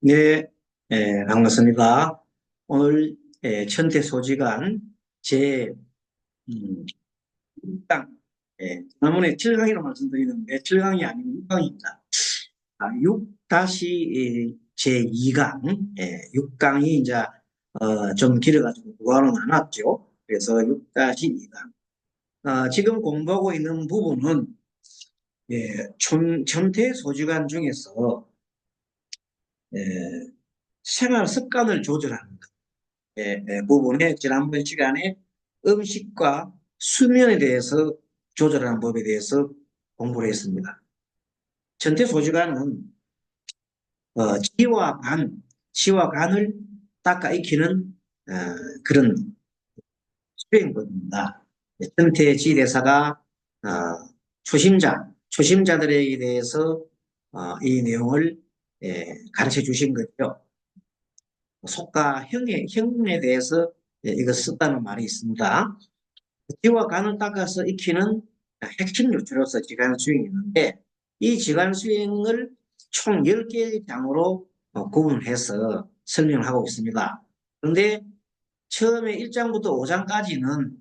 네, 반갑습니다. 오늘 천태소지간 제 6강, 지난번에 7강이라고 말씀드리는데 7강이 아니고 6강입니다. 6-제2강, 6강이 이제 좀 길어가지고 구간으로 나눴죠. 그래서 6-2강. 지금 공부하고 있는 부분은 천태소지간 중에서 예, 생활 습관을 조절하는 부분에 지난번 시간에 음식과 수면에 대해서 조절하는 법에 대해서 공부를 했습니다. 천태소지간은 치와 간을 닦아 익히는 그런 수행법입니다. 천태지대사가 초심자들에 대해서 이 내용을 가르쳐 주신 거죠. 속과 형에 대해서 이거 썼다는 말이 있습니다. 지와 간을 닦아서 익히는 핵심 요소로서 지간 수행이 있는데 이 지간 수행을 총 10개의 장으로 구분해서 설명을 하고 있습니다. 그런데 처음에 1장부터 5장까지는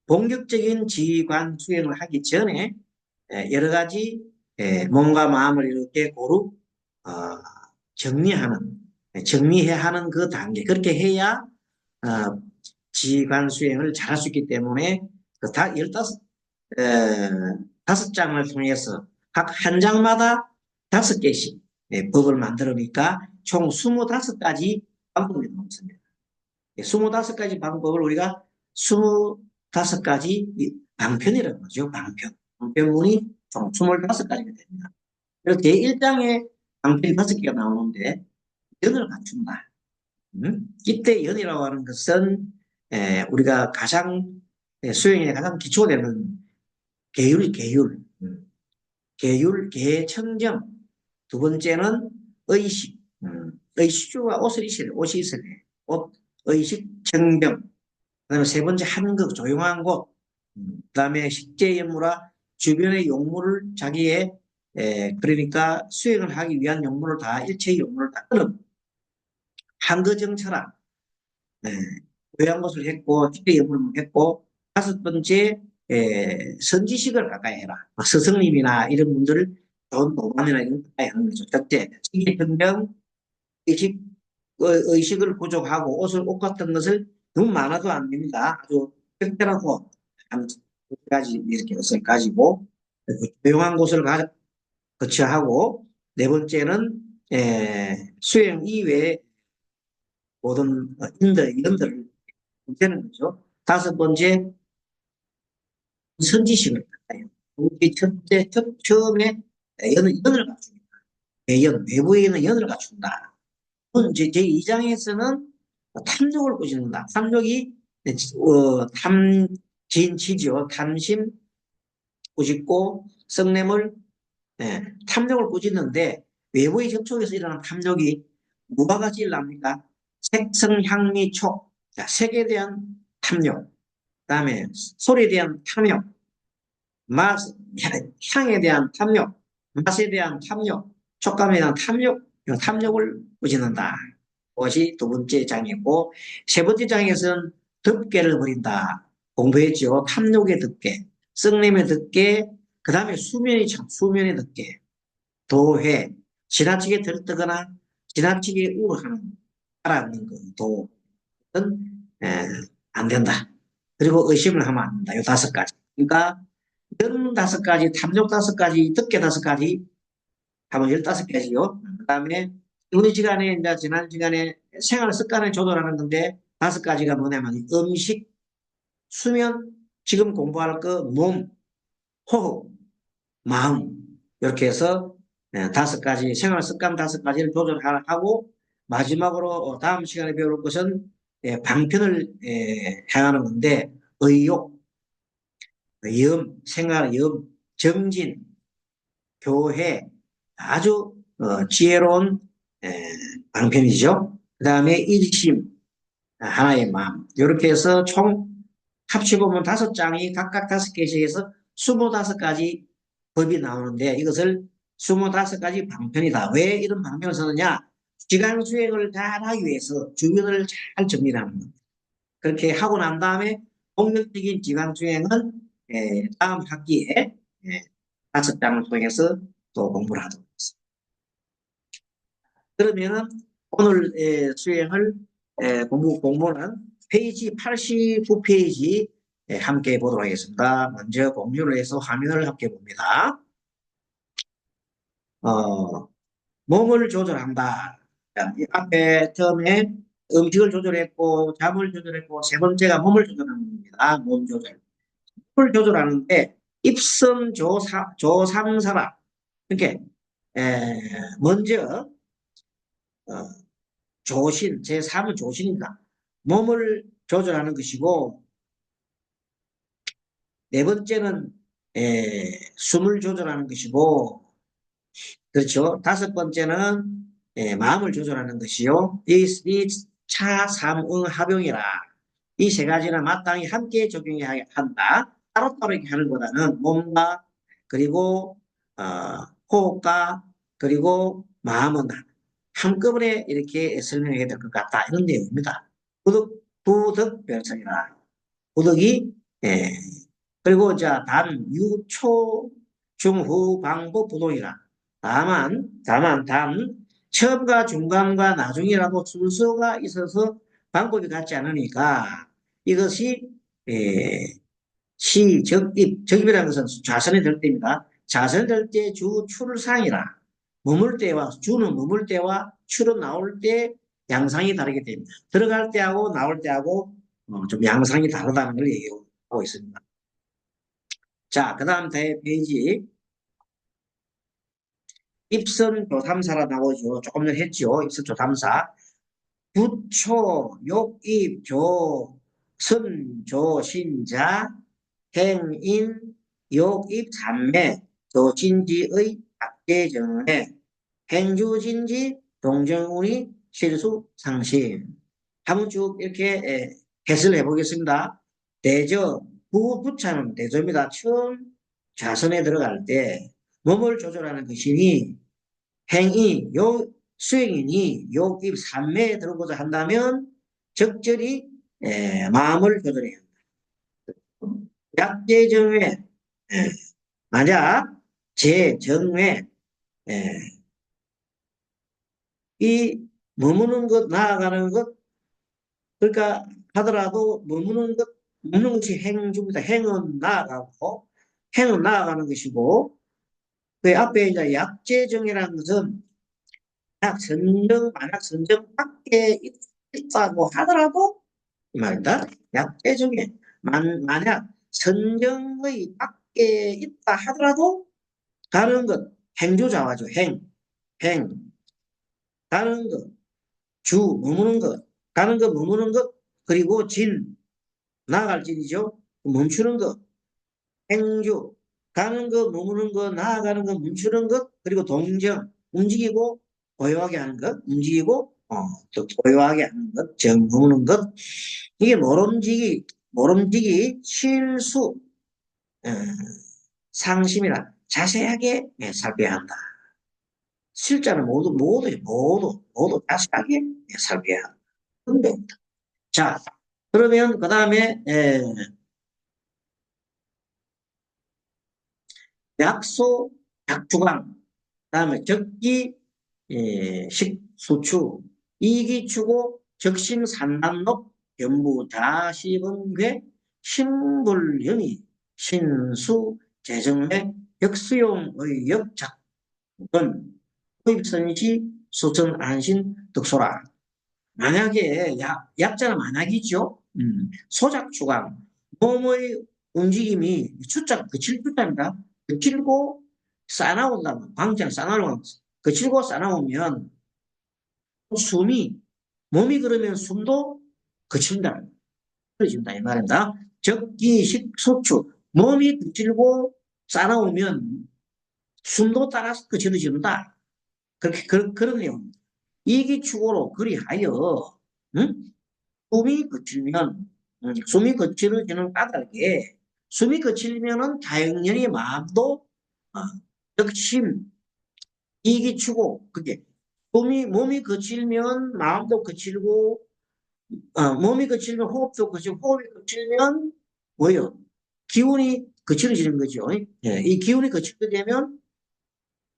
본격적인 지관 수행을 하기 전에 여러 가지 몸과 마음을 이렇게 고루 정리해야 하는 그 단계. 그렇게 해야 지관 수행을 잘할 수 있기 때문에 다 15장을 통해서 각 한 장마다 5개씩 법을 만들어니까 총 25가지 방법이 나옵니다. 25가지 방법을 우리가 25가지 방편이라고 하죠. 방편문이 총 25가지가 됩니다. 그래서 제1장에 방편이 5개가 나오는데 연을 갖춘다. 이때 연이라고 하는 것은 우리가 가장 수행에 가장 기초되는 계율, 계청정. 두 번째는 의식, 의식주가 옷이 있어야 돼. 의식, 청정. 그다음에 세 번째 한극, 조용한 곳. 그다음에 식재연무라 주변의 용무를 자기의 그러니까 수행을 하기 위한 용무를 다 일체의 용무를 다 끊은 한거정철학. 교양 것을 했고 기대 연구를 했고 5번째 선지식을 가까이 해라. 스승님이나 이런 분들을 좋은 도감이나 이런 걸 가까이 하는 거죠. 첫째, 지혜정정 의식 의식을 부족하고 옷 같은 것을 너무 많아도 안 됩니다. 아주 특별한 옷 한 가지 이렇게 옷을 가지고 조용한 곳을 거쳐하고 네 번째는 수행 이외에 모든 인들을 되는 거죠. 5번째 선지식을 갖다요. 우리 처음에 연을 갖춥니다. 외부에 연을 갖춘다. 제2장에서는 탐욕을 꾸짖는다. 탐욕이 탐진치죠. 탐심 꾸짖고 성냄을 탐욕을 꾸짖는데 외부의 접촉에서 일어나는 탐욕이 무엇과 같이 일어납니까? 색성향미촉. 색에 대한 탐욕. 그다음에 소리에 대한 탐욕, 맛, 향에 대한 탐욕, 맛에 대한 탐욕, 촉감에 대한 탐욕을 꾸짖는다. 그것이 두 번째 장이고, 세 번째 장에서는 덮개를 버린다. 공부했죠. 탐욕의 덮개, 썩냄의 덮개, 그 다음에 수면의 덮개, 도회, 지나치게 들뜨거나 지나치게 우울하는, 알아듣는 것, 도는 안 된다. 그리고 의심을 하면 안 된다. 요 5가지. 그러니까 연 5가지, 탐욕 5가지, 덕계 5가지 하면 15가지요. 그 다음에 이번 시간에 이제 지난 시간에 생활 습관을 조절하는 건데 5가지가 뭐냐면 음식, 수면, 지금 공부할 거 몸, 호흡, 마음 이렇게 해서 5가지 생활 습관 5가지를 조절하고 마지막으로 다음 시간에 배울 것은 방편을 행하는 건데 의욕, 생활, 정진, 교회 아주 지혜로운 방편이죠. 그 다음에 일심, 하나의 마음 이렇게 해서 총 합치보면 5장이 각각 5개씩 해서 25가지 법이 나오는데 이것을 25가지 방편이다. 왜 이런 방편을 쓰느냐? 시간 수행을 잘 하기 위해서 주변을 잘 정리하는 겁니다. 그렇게 하고 난 다음에 본격적인 지간 수행은 다음 학기에 5장을 통해서 또 공부를 하도록 하겠습니다. 그러면은 오늘 수행을 공부는 페이지 89페이지 함께 보도록 하겠습니다. 먼저 공유를 해서 화면을 함께 봅니다. 몸을 조절한다. 이 앞에 처음에 음식을 조절했고 잠을 조절했고 세 번째가 몸을 조절하는 겁니다. 몸 조절. 몸을 조절하는데 입선 조삼사라. 이렇게 먼저 어, 조신 제3은 조신이다. 몸을 조절하는 것이고 네 번째는 숨을 조절하는 것이고 그렇죠. 다섯 번째는 마음을 조절하는 것이요. 이 차삼응 합용이라. 이 세 가지는 마땅히 함께 적용해야 한다. 따로따로 이렇게 하는 것보다는 몸과 그리고 어, 호흡과 그리고 마음은 한꺼번에 이렇게 설명해야 될 것 같다. 이런 내용입니다. 부득별성이라. 부득이 그리고 자 단, 유, 초, 중, 후, 방법, 부동이라. 단, 처음과 중간과 나중이라도 순서가 있어서 방법이 같지 않으니까 이것이 적입이라는 것은 좌선이 될 때입니다. 좌선이 될 때 주, 출상이라. 머물 때와 주는 머물 때와 출은 나올 때 양상이 다르게 됩니다. 들어갈 때하고 나올 때하고 좀 양상이 다르다는 걸 얘기하고 있습니다. 자, 그 다음 페이지. 입선 조삼사라 나오죠. 조금 전에 했죠. 입선 조삼사. 부초, 욕입, 조, 선, 조, 신자, 행인, 욕입, 삼매, 조진지의 악재정회, 행주진지, 동정운이, 실수, 상심. 한번 쭉 이렇게 해설을 해보겠습니다. 대저, 부부차는 대조입니다. 처음 좌선에 들어갈 때 몸을 조절하는 것이니 행이 수행인이 욕입 삼매에 들어보자 한다면 적절히 마음을 조절해야 한다. 약제정회 만약 제정회 이 머무는 것 나아가는 것 그러니까 하더라도 머무는 것이 행중이다. 행은 나아가는 것이고 그 앞에 이제 약제정이라는 것은 만약 선정 밖에 있다고 하더라도 이 말입니다. 약제정에 만약 선정의 밖에 있다 하더라도 다른 것 행주자와죠. 행 다른 것 머무는 것 다른 것 머무는 것 그리고 나아갈 진이죠. 멈추는 것 행주 가는 것 머무는 것 나아가는 것 멈추는 것 그리고 동정 움직이고 고요하게 하는 것 움직이고 또 고요하게 하는 것 머무는 것 이게 모름지기 실수 어, 상심이라 자세하게 살펴야 한다. 실자는 모두 자세하게 살펴야 한다. 자, 그러면 그 다음에 약소, 약주강, 그다음에 적기, 식수추, 이기추고, 적심산단록, 연부자시번괴, 신불연이, 신수, 재정맥, 역수용의 역작은, 호입선시, 수천안신, 득소라. 만약에 약자는 만약이죠. 소작추강, 몸의 움직임이 추자, 그칠 추자입니다. 그칠고 싸나온다면, 방장 싸나오면, 그칠고 싸나오면 숨이, 몸이 그러면 숨도 그친다. 그러진다, 이 말입니다. 적기식 소추, 몸이 그칠고 싸나오면 숨도 따라서 그쳐진다. 그런 내용입니다. 이기축으로 그리하여, 응? 숨이 거칠어지는 까닭에 숨이 거칠면은 자연연히 마음도 어, 적심 이기추고 그게 몸이 거칠면 마음도 거칠고, 몸이 거칠면 호흡도 거칠고, 호흡이 거칠면 뭐예요? 기운이 거칠어지는 거죠. 예, 이 기운이 거칠게 되면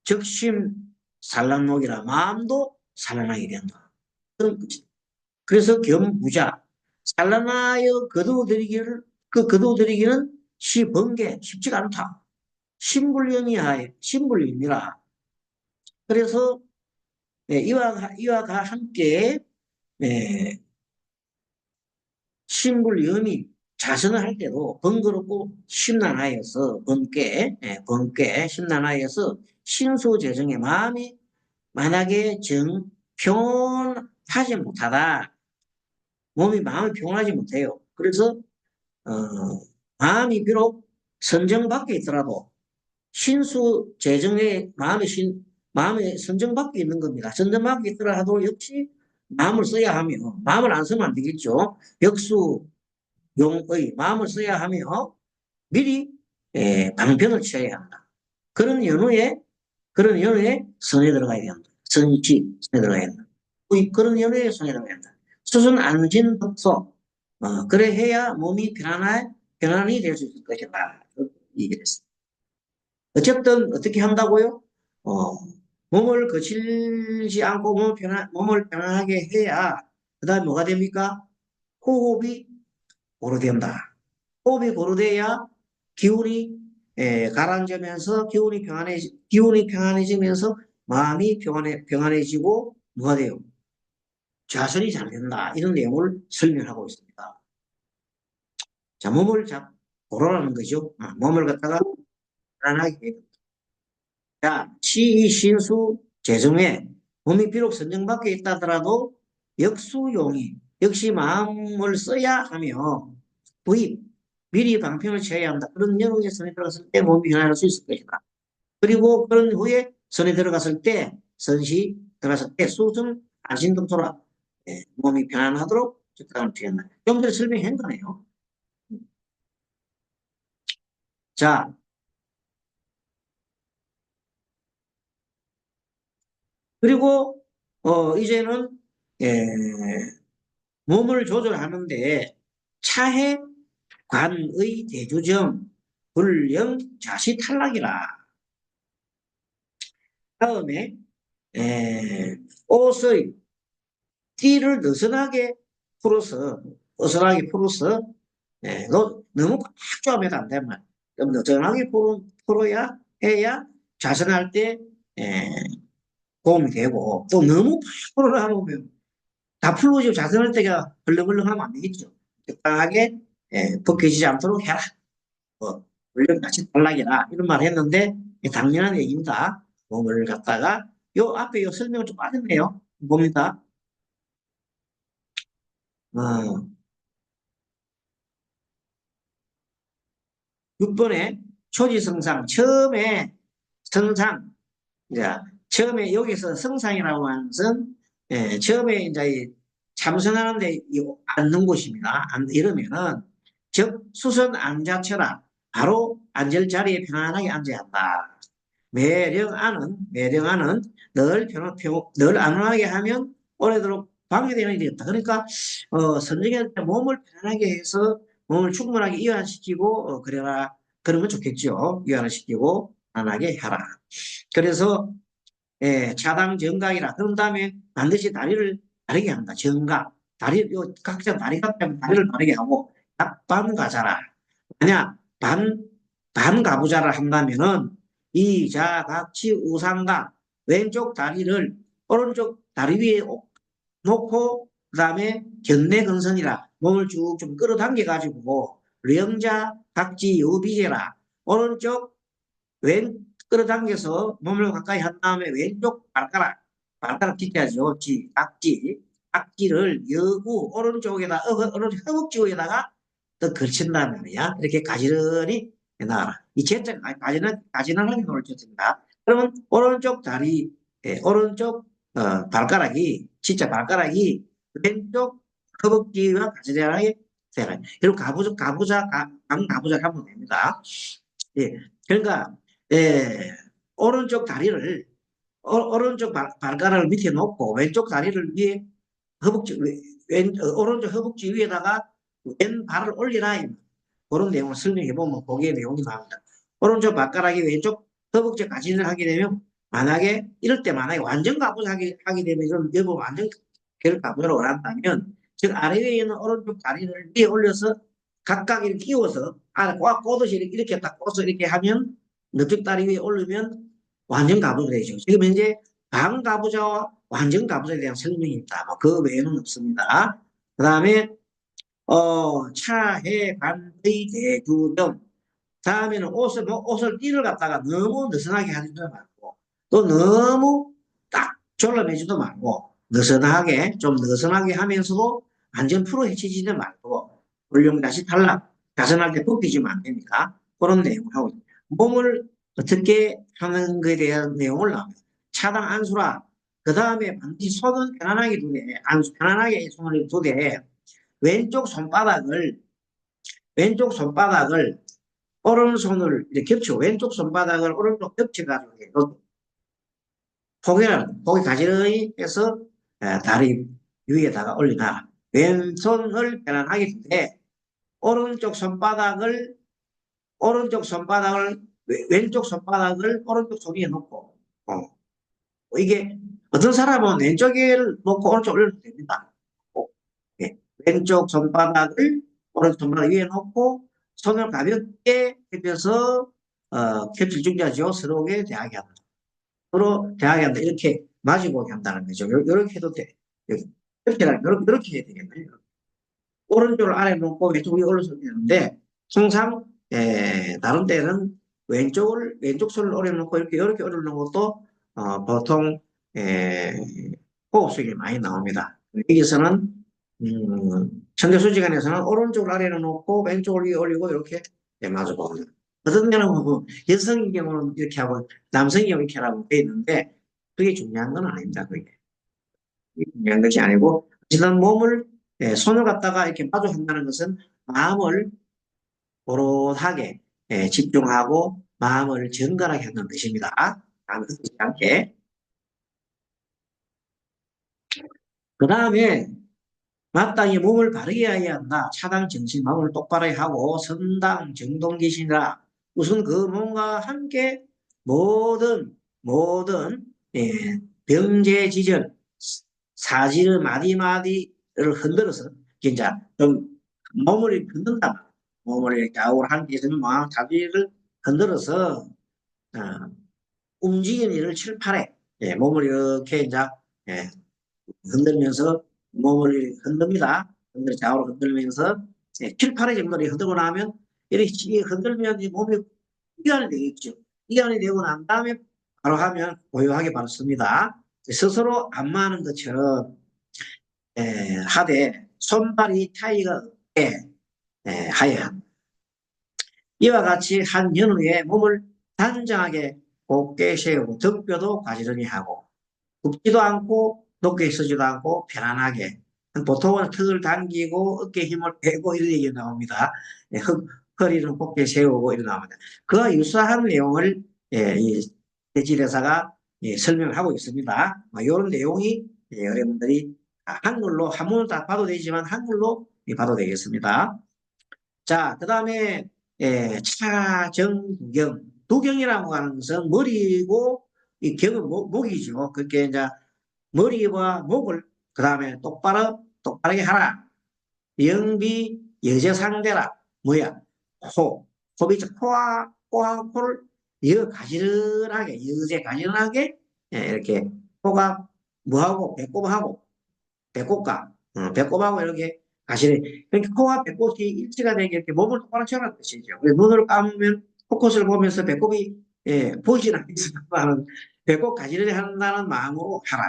적심 산란목이라 마음도 산란하게 된다. 그런 거지. 그래서 겸부자 산란하여 거두들이기는 번개 쉽지가 않다. 신불림이라. 그래서 예, 이와 함께 예, 신불염이 자선을 할 때도 번거롭고 심란하여서 번개 심란하여서 신수재정의 마음이 만약에 평온하지 못하다. 마음이 평온하지 못해요. 그래서 어, 마음이 비록 선정 밖에 있더라도 신수재정의 마음이 선정 밖에 있는 겁니다. 선정 밖에 있더라도 역시 마음을 써야 하며 마음을 안 쓰면 안 되겠죠. 역수 용의 마음을 써야 하며 미리 방편을 취해야 한다. 그런 연후에 선에 들어가야 된다. 선에 들어가야 된다. 그런 연후에 선에 들어가야 된다. 수순 안진 독소. 그래 해야 몸이 편안히 될 수 있을 것이다. 얘기를 했습니다. 어쨌든 어떻게 한다고요? 어, 몸을 거칠지 않고 몸을 편안하게 해야 그 다음에 뭐가 됩니까? 호흡이 고루된다. 호흡이 고루돼야 기운이 가라앉으면서 기운이 평안해지면서 마음이 평안해지고 뭐가 돼요? 좌선이 잘 된다. 이런 내용을 설명하고 있습니다. 자, 몸을 고르라는 거죠. 몸을 갖다가 편안하게. 자, 치신수 재정에 몸이 비록 선정 밖에 있다더라도 역수용이 역시 마음을 써야 하며 부입 미리 방편을 취해야 한다. 그런 연후에 선에 들어갔을 때 몸이 변화할 수 있을 것이다. 그리고 그런 후에 선에 들어갔을 때 선시 들어갔을 때 수승 안신동소라 몸이 편안하도록 적당을 취한다. 좀 전에 설명한 거네요. 자, 그리고 이제는 예, 몸을 조절하는데 차해 관의 대주정 불령 자시 탈락이라. 다음에 옷의 띠를 어선하게 풀어서 너무 꽉 조하면 안 되면 좀 느슨하게 풀어야 해야 자선할 때 에, 도움이 되고 또 너무 팍 풀어라 하면 다 풀고 자선할 때가 벌렁벌렁하면 안 되겠죠. 적당하게 벗겨지지 않도록 해라. 물론 같이 탈락이라 이런 말 했는데 당연한 얘기입니다. 몸을 갖다가 요 앞에 요 설명을 좀 빠졌네요. 뭡니까? 어, 6번에 초지성상 처음에 성상 이제 처음에 여기서 성상이라고 하는 것은 처음에 이제 참선하는데 앉는 곳입니다. 이러면은 즉 수선 앉아쳐라 바로 앉을 자리에 편안하게 앉아야 한다. 매령안은 늘 안온하게 하면 오래도록 방해되는 일이 없다. 그러니까 선정할 때 몸을 편안하게 해서 몸을 충분하게 이완시키고 그러면 좋겠죠. 이완을 시키고 편안하게 하라. 그래서 차당 정각이라 그런 다음에 반드시 다리를 바르게 한다. 정각 각자 다리 같으면 다리를 바르게 하고 약반 가자라. 만약 반 가부좌를 한다면은 이자 각지 우상각 왼쪽 다리를 오른쪽 다리 위에 놓고 그다음에 견내근선이라 몸을 쭉 좀 끌어당겨 가지고 령자 각지 여비제라 오른쪽 왼 끌어당겨서 몸을 가까이 한 다음에 왼쪽 발가락 뒷자죠. 악지를 여고 오른쪽 허벅지 위에다가 또 걸친단 말이야. 이렇게 가지런히 해놔라. 이 제자 가지런하게 놓을 것입니다. 그러면 오른쪽 다리, 오른쪽 발가락이 진짜 발가락이 왼쪽 허벅지와 가지런하게 되라. 그리고 가부좌 하면 됩니다. 예, 그러니까 오른쪽 다리를 오른쪽 발가락을 밑에 놓고 왼쪽 다리를 위에 허벅지 오른쪽 허벅지 위에다가 왼 발을 올리라 그런 내용을 설명해 보면 거기에 내용이 나옵니다. 오른쪽 발가락이 왼쪽 허벅지 가진을 하게 되면 만약에 이럴 때 만약에 완전 가부하게 되면 이건 여보 완전 결 가부를 원한다면 즉 아래 위에 있는 오른쪽 다리를 위에 올려서 각각 이렇게 끼워서 안에 꽉 꼬듯이 이렇게 딱 꼬서 이렇게 하면 넓적 다리 위에 올리면 완전 가부가 되죠. 지금 현재 반가부자와 완전 가부자에 대한 설명입니다. 그 외에는 없습니다. 그 다음에 차해 반의 대주점. 다음에는 옷을 띠를 갖다가 너무 느슨하게 하지도 말고 또 너무 딱 졸라매지도 말고 느슨하게 좀 느슨하게 하면서도 완전 풀어 헤치지도 말고 볼륨 다시 탈락 자선하게 굽히지면 안 되니까 그런 내용을 하고 있습니다. 몸을 어떻게 하는 것에 대한 내용을 나옵니다. 차당 안수라 그 다음에 반드시 손은 편안하게 두되 안수 편안하게 손을 두되 왼쪽 손바닥을 오른손을 이렇게 겹쳐 왼쪽 손바닥을 오른쪽 겹쳐가지고 포개를 가지런히 해서 다리 위에다가 올려놔라. 왼손을 편안하게 두되 오른쪽 손바닥을 왼쪽 손바닥을 오른쪽 손 위에 놓고 이게 어떤 사람은 왼쪽을 놓고 오른쪽 올려도 됩니다. 예. 왼쪽 손바닥을 오른쪽 손바닥 위에 놓고 손을 가볍게 펴서 캡슐 중자죠. 서로에게 대하게 한다. 서로 대하게 한다. 이렇게 마주보게 한다는 거죠. 이렇게 해도 돼. 이렇게 해야 되겠네요. 오른쪽을 아래 놓고 왼쪽 위에 올려서 되는데 통상 다른 때는 왼쪽 손을 올려놓고 이렇게 올려놓은 것도 보통 호흡 속에 많이 나옵니다. 여기서는 천대수지간에서는 오른쪽을 아래로 놓고 왼쪽을 위에 올리고 이렇게 마주 봅니다. 어떤 경우는 뭐 여성의 경우는 이렇게 하고 남성의 경우 이렇게 하라고 돼 있는데 그게 중요한 건 아닙니다. 그게 중요한 것이 아니고 어쨌든 몸을 손을 갖다가 이렇게 마주 한다는 것은 마음을 오롯하게 집중하고 마음을 정갈하게 하는 뜻입니다. 마음을 흔들지 않게. 그 다음에 마땅히 몸을 바르게 해야 한다. 차당 정신 마음을 똑바로 하고 선당 정동기시라. 우선 그 몸과 함께 모든 병제지절 사지를 마디마디를 흔들어서 진짜 좀 몸을 흔든다. 몸을 좌우로 한 뒤에서는 막 자비를 흔들어서 어, 움직이는 일을 칠팔해 몸을 이렇게 이제 예, 흔들면서 몸을 흔듭니다. 좌우로 흔들면서 7, 8회 정도 흔들고 나면 이렇게 흔들면 몸이 이완이 되겠죠. 이완이 되고 난 다음에 바로 하면 고요하게 바로 씁니다. 스스로 안마하는 것처럼 하되 손발이 차이가 없게 하여야 합니다. 이와 같이 한 연후에 몸을 단정하게 곧게 세우고 등뼈도 가지런히 하고 굽지도 않고 높게 서지도 않고 편안하게 보통은 턱을 당기고 어깨 힘을 빼고 이런 얘기 나옵니다. 허리를 곧게 세우고 이런 나옵니다. 그와 유사한 내용을 이 대지대사가 설명을 하고 있습니다. 이런 내용이 여러분들이 한글로 한문을 다 봐도 되지만 한글로 봐도 되겠습니다. 자, 그 다음에 차정경 두경이라고 하는 것은 머리고 이 경은 목이죠. 그렇게 이제 머리와 목을 그 다음에 똑바르게 하라. 영비 여자상대라. 뭐야? 호흡이 코와 코를 가지런하게 여제 가지런하게 이렇게 코가 뭐하고 배꼽하고 이렇게 가시는 그러니까 코와 배꼽이 일치가 되게 이렇게 몸을 똑바로 쳐라는 뜻이죠. 눈을 감으면 코끝을 보면서 배꼽이 보이진 않겠지만 배꼽 가지런히 한다는 마음으로 하라.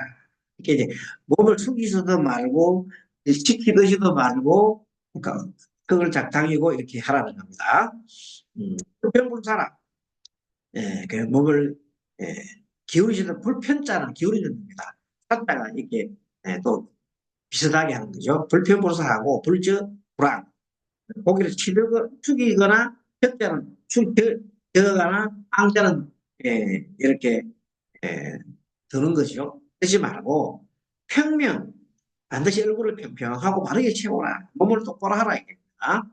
이렇게 이제 몸을 숙이서도 말고 시키듯이도 말고 그러니까 그걸 작당이고 이렇게 하라는 겁니다. 불편불사라. 그 몸을 기울이시는 불편자는 기울이는 겁니다. 샀다가 이렇게 또 비슷하게 하는 거죠. 불편불사하고 불저불안. 고기를 축이거나 펴자는 펴거나 앙자는 이렇게 드는 거죠. 그러지 말고 평면 반드시 얼굴을 평평하고 바르게 채워라. 몸을 똑바로 하라 이겁니다.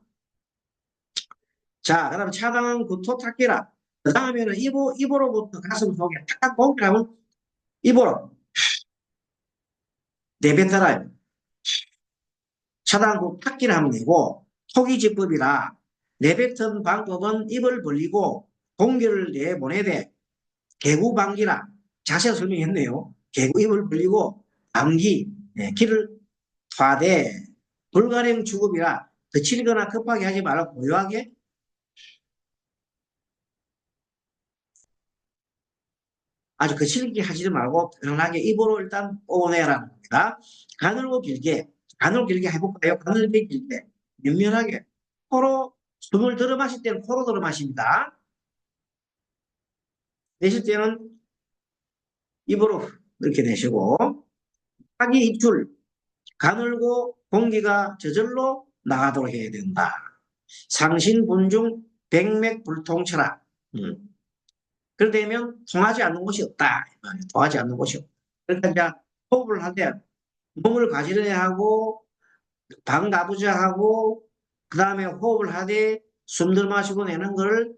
자, 그다음 차당은 구토 탁기라. 그 다음에는 입으로부터 가슴 속에 탁 공기하면 입으로 내뱉어라. 차당구 탁기를 하면 되고 토기지법이라 내뱉은 방법은 입을 벌리고 공기를 내보내되 개구방기라 자세히 설명했네요. 개구 입을 벌리고 방기 기를 화대 불가령 주급이라 거칠거나 급하게 하지 말고 고요하게 아주 거칠게 하지 말고 편안하게 입으로 일단 뽑아내라는 겁니다. 가늘고 길게 해볼까요? 가늘게 길게 면면하게 코로 숨을 들어 마실 때는 코로 들어 마십니다. 내쉴 때는 입으로 이렇게 내쉬고 하기 입줄 가늘고 공기가 저절로 나가도록 해야 된다. 상신분중 백맥불통철학. 그러되면 통하지 않는 곳이 없다. 통하지 않는 곳이 없다. 그러니까 이제 호흡을 하되 몸을 가지런히 하고 방 가부좌 하고 그 다음에 호흡을 하되 숨 들어 마시고 내는 걸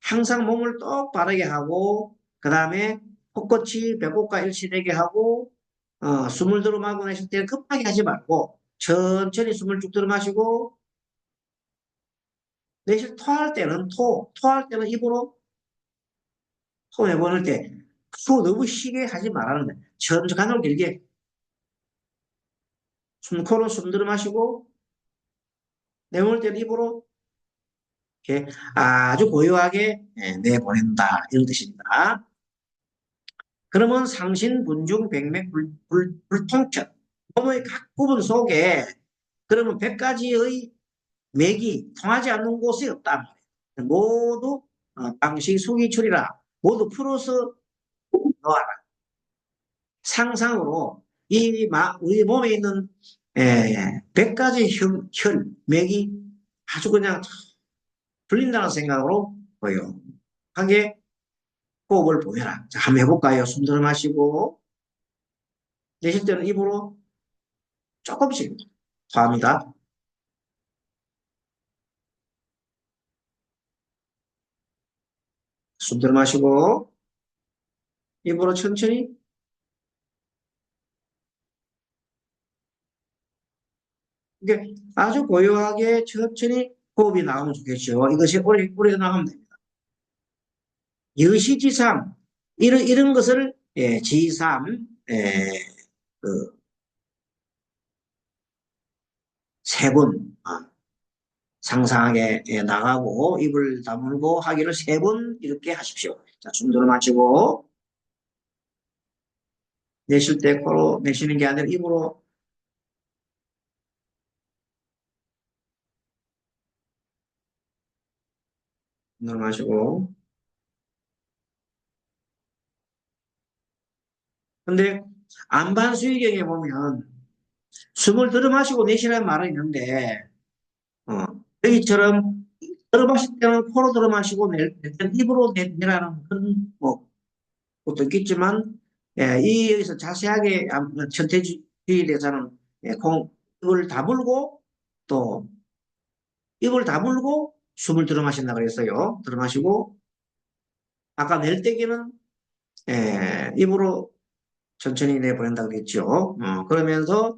항상 몸을 똑바르게 하고 그 다음에 코끝이 배꼽과 일치되게 하고 숨을 들어 마시고 내쉴 때 급하게 하지 말고 천천히 숨을 쭉 들어 마시고 내쉴 토할 때는 입으로 토 내보낼 때 너무 시게 하지 말라는 거예요. 천천히 가늘고 길게 코로 숨 들어 마시고 내보낼 때는 입으로 이렇게 아주 고요하게 내보낸다 이런 뜻입니다. 그러면 상신분중 백맥불통천 몸의 각 부분 속에 그러면 100가지의 맥이 통하지 않는 곳이 없단 말이에요. 모두 방식 수기출이라 모두 풀어서 넣어라. 상상으로 우리 몸에 있는 100가지 맥이 아주 그냥 풀린다는 생각으로 보여. 하게 호흡을 보여라. 자, 한번 해볼까요? 숨 들어 마시고 내쉴 때는 입으로 조금씩 토합니다. 숨 들어 마시고 입으로 천천히 이게 아주 고요하게 천천히 호흡이 나오면 좋겠죠. 이것이 오래 나가면 됩니다. 여시지삼 이런 것을 지삼 그, 세 번 상상하게 나가고 입을 다물고 하기를 세 번 이렇게 하십시오. 자, 숨 들어 마시고 내쉴 때 코로 내쉬는 게 아니라 입으로 들어 마시고 근데 안반수의경에 보면 숨을 들어 마시고 내쉬라는 말은 있는데 어, 여기처럼 들어 마실 때는 코로 들어 마시고 낼 때는 입으로 내라는 그런 뭐 것도 있겠지만 이 여기서 자세하게 천태주의에 대해서는 입을 다물고 또 입을 다물고 숨을 들어 마신다 그랬어요. 들어 마시고 아까 낼 때기는 입으로 천천히 내보낸다고 그랬죠. 그러면서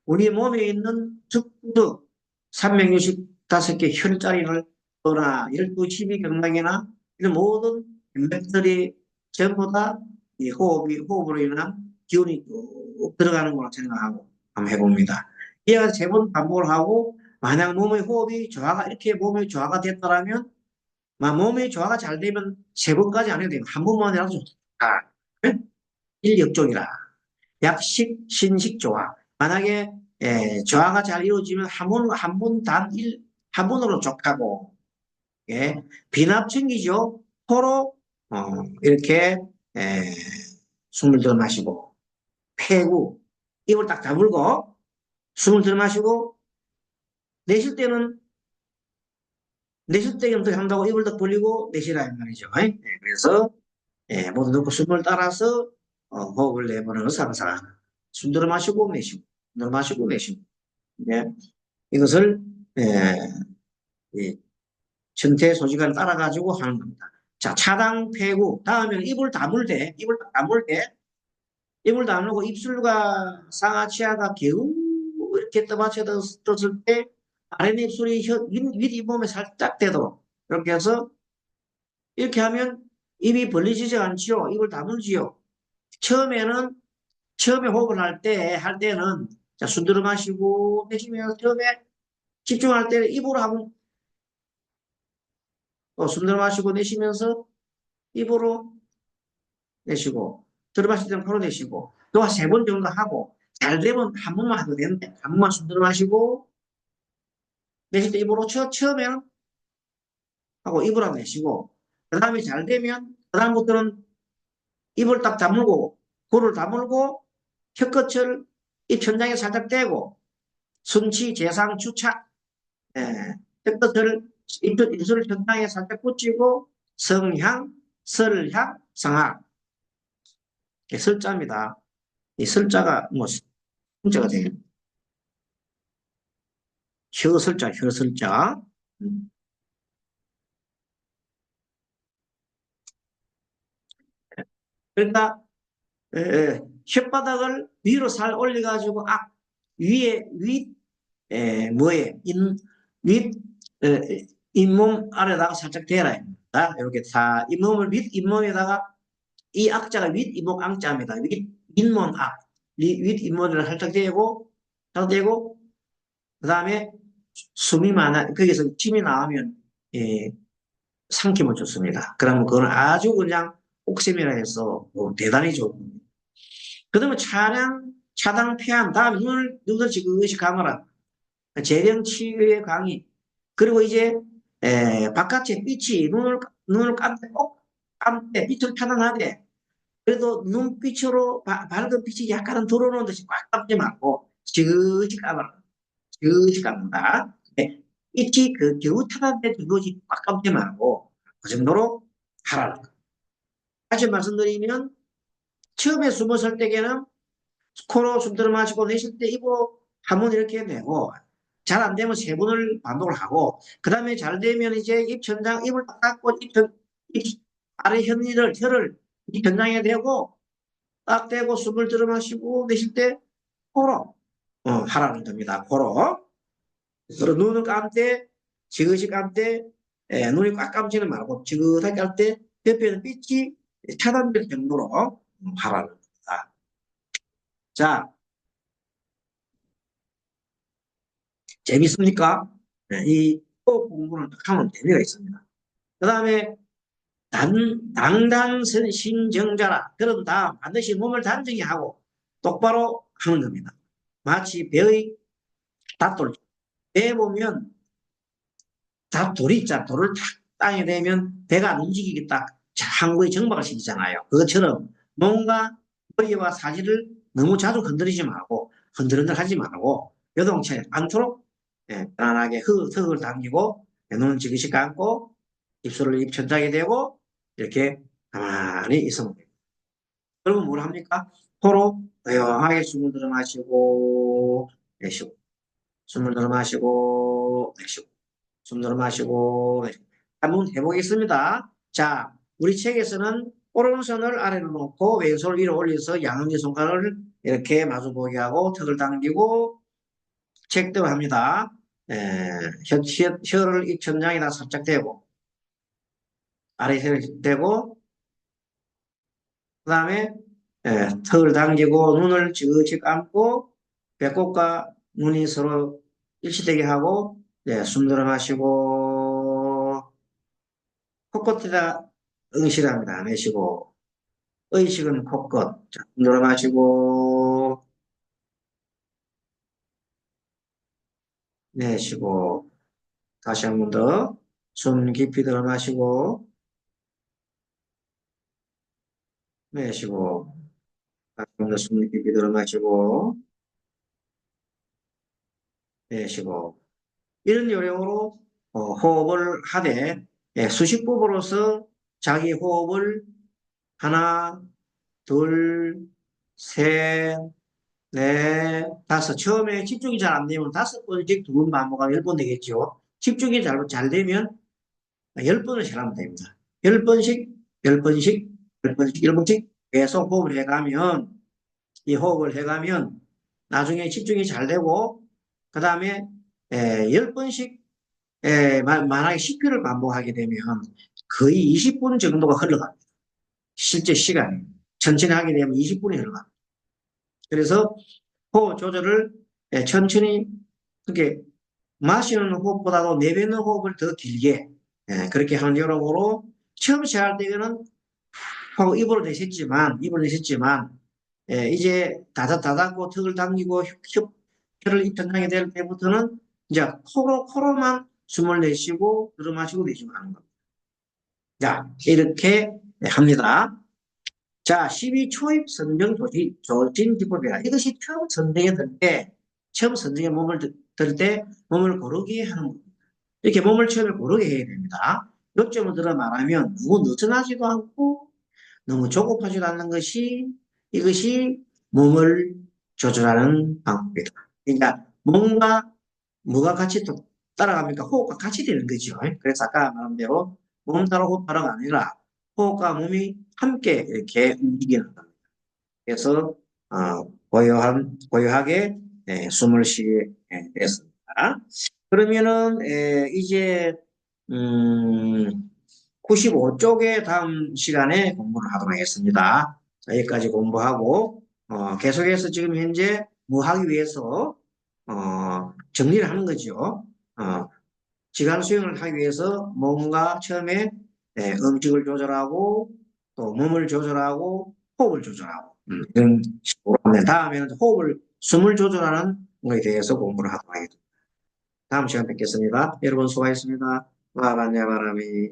우리 몸에 있는 적구득 365개 혈자리를 거나 12, 12경락이나 이런 모든 맥들이 전부 다 이 호흡으로 인한 기운이 쭉 들어가는 거라 생각하고 한번 해봅니다. 이와 세 번 반복을 하고 만약 몸의 호흡이 이렇게 몸의 조화가 됐더라면 몸의 조화가 잘 되면 세 번까지 안 해도 되고 한 번만 해도 좋다. 일역종이라. 약식, 신식 조화. 만약에 조화가 잘 이루어지면 한 번으로 족하고 비납증기죠. 코로 이렇게 에, 숨을 들어 마시고 폐구 입을 딱 다물고 숨을 들어 마시고 내쉴 때는 더 한다고 입을 딱 벌리고 내쉬라 이 말이죠. 그래서 모두 넣고 숨을 따라서 호흡을 내보는 상상. 숨 들어 마시고 내쉬고, 들어 마시고 내쉬고. 네. 이것을 예, 이 전체 소지관을 따라가지고 하는 겁니다. 자, 차당 폐구. 다음에는 입을 다물 때, 입을 다물 때, 입을 다물고 입술과 상하치아가 겨우 이렇게 떠받쳐졌을 때 아랫입술이 윗잇몸에 살짝 되도록 이렇게 해서 이렇게 하면 입이 벌리지지 않지요. 입을 다물지요. 처음에는 처음에 호흡을 할 때는 자, 숨 들어 마시고 내쉬면서 처음에 집중할 때는 입으로 하면 숨 들어 마시고 내쉬면서 입으로 내쉬고 들어 마실 때는 코로 내쉬고 또 한 세 번 정도 하고 잘 되면 한 번만 해도 되는데 한 번만 숨 들어 마시고 내쉴 때 입으로 처음에는 하고 입으로 내쉬고 그 다음에 잘 되면 그 다음부터는 입을 딱 다물고 코를 다물고 혀끝을 입 천장에 살짝 떼고 순치 재상 주착 예, 혀끝을 입술을 천장에 살짝 붙이고 성향 설향 성악 설자입니다. 이 설자가 뭐 문자가 되겠 혀설자 혀설자 그러니까 혓바닥을 위로 살 올려가지고 위에 뭐에 윗 잇몸 아래다가 살짝 대라 이렇게 다 잇몸을 윗 잇몸에다가 이 악자가 윗 잇몸 앙자입니다. 윗 잇몸 윗 잇몸을 살짝 대고 살짝 대고 그 다음에 숨이 많아 거기서 침이 나오면 예, 삼키면 좋습니다. 그러면 그건 아주 그냥 옥샘이라 해서 대단히 좋은 그다음에 차당 폐암 다음 눈을 지그시 감아라. 재령 치유의 강의. 그리고 이제 바깥에 빛이 눈을 감때 꼭 감때 빛을 차단하되 그래도 눈빛으로 밝은 빛이 약간은 들어오는 듯이 꽉 감지 말고 지그시 감아라. 지그시 감는다. 네. 빛이 그 겨우 차단된 그것이 꽉 감지 말고 그 정도로 하라는 거. 다시 말씀드리면 처음에 숨을 쉴 때에는 코로 숨 들어 마시고 내쉴 때 입으로 한 번 이렇게 내고 잘 안 되면 세 번을 반복을 하고 그 다음에 잘 되면 이제 입 천장 입을 딱 닫고 입 아래 혀를 입 천장에 대고 딱 대고 숨을 들어 마시고 내쉴 때 코로 하라는 겁니다. 코로. 그리고 눈을 감때 지그시 감때 눈이 꽉 감지는 말고 지그하게 할 때 옆에는 빛이 차단될 정도로 하라는 겁니다. 자, 재밌습니까? 네, 이 호흡 공부는 하면 재미가 있습니다. 그 다음에 당당선 신정자라. 그런 다음 반드시 몸을 단정히 하고 똑바로 하는 겁니다. 마치 배의 닷돌. 배에 보면 돌이 있잖아. 돌을 탁 땅에 대면 배가 안 움직이게 딱 항구에 정박을 시키잖아요. 그것처럼 뭔가 머리와 사지를 너무 자주 건드리지 말고 흔들흔들 하지 말고 요동치 않도록 편안하게 흙을 당기고 눈을 지그시 감고 입술을 입천장에 대고 이렇게 가만히 있으면 됩니다. 그러면 뭘 합니까? 코로 조용하게 숨을 들어 마시고 내쉬고 숨을 들어 마시고 내쉬고 숨 들어 마시고 내쉬고 한번 해보겠습니다. 자, 우리 책에서는 오른손을 아래로 놓고 왼손을 위로 올려서 양엄지 손가락을 이렇게 마주보게 하고 턱을 당기고 책대로 합니다. 혀를 입천장에다 살짝 대고 아래 혀를 대고 그 다음에 턱을 당기고 눈을 지그시 감고 배꼽과 눈이 서로 일치되게 하고 숨 들어 마시고 코끝에다 응시합니다. 내쉬고 의식은 코끝 자, 숨 들어 마시고 내쉬고 다시 한 번 더 숨 깊이 들어 마시고 내쉬고 다시 한 번 더 숨 깊이 들어 마시고 내쉬고 이런 요령으로 호흡을 하되 수식법으로서 자기 호흡을 하나, 둘, 셋, 넷, 다섯. 처음에 집중이 잘 안 되면 5번씩 2번 반복하면 10번 되겠죠. 집중이 잘 되면 10번을 잘하면 됩니다. 10번씩, 10번씩, 10번씩, 10번씩 계속 호흡을 해가면, 이 호흡을 해가면 나중에 집중이 잘 되고, 그 다음에 10번씩 만약에 10회를 반복하게 되면 거의 20분 정도가 흘러갑니다. 실제 시간이. 천천히 하게 되면 20분이 흘러갑니다. 그래서 호흡 조절을 천천히, 그렇게 마시는 호흡보다도 내뱉는 호흡을 더 길게 그렇게 하는 요령으로 처음 시작할 때는 하고 입을 내셨지만 이제 다닫고 턱을 당기고 혀를 입천하게 될 때부터는 이제 코로만 숨을 내쉬고 들어 마시고 내쉬고 하는 겁니다. 자, 이렇게 합니다. 자, 12초입 선정 조진 기법이라. 이것이 처음 선정에 몸을 들 때 몸을 고르게 하는 겁니다. 이렇게 몸을 처음에 고르게 해야 됩니다. 요점을 들어 말하면 너무 느슨하지도 않고 너무 조급하지도 않는 이것이 몸을 조절하는 방법이다. 그러니까 뭐가 같이 또 따라갑니까? 호흡과 같이 되는 거죠. 그래서 아까 말한 대로 몸 따라 호흡 따라가 아니라 호흡과 몸이 함께 이렇게 움직이는 겁니다. 그래서 고요하게 숨을 쉬게 됐습니다. 그러면은 이제 95쪽에 다음 시간에 공부를 하도록 하겠습니다. 자, 여기까지 공부하고 계속해서 지금 현재 뭐 하기 위해서 정리를 하는 거죠. 지간 수행을 하기 위해서 뭔가 처음에 음식을 조절하고 또 몸을 조절하고 호흡을 조절하고 이런 식으로 하면 다음에는 숨을 조절하는 것에 대해서 공부를 하도록 하겠습니다. 다음 시간 뵙겠습니다. 여러분 수고하셨습니다. 와반야바람이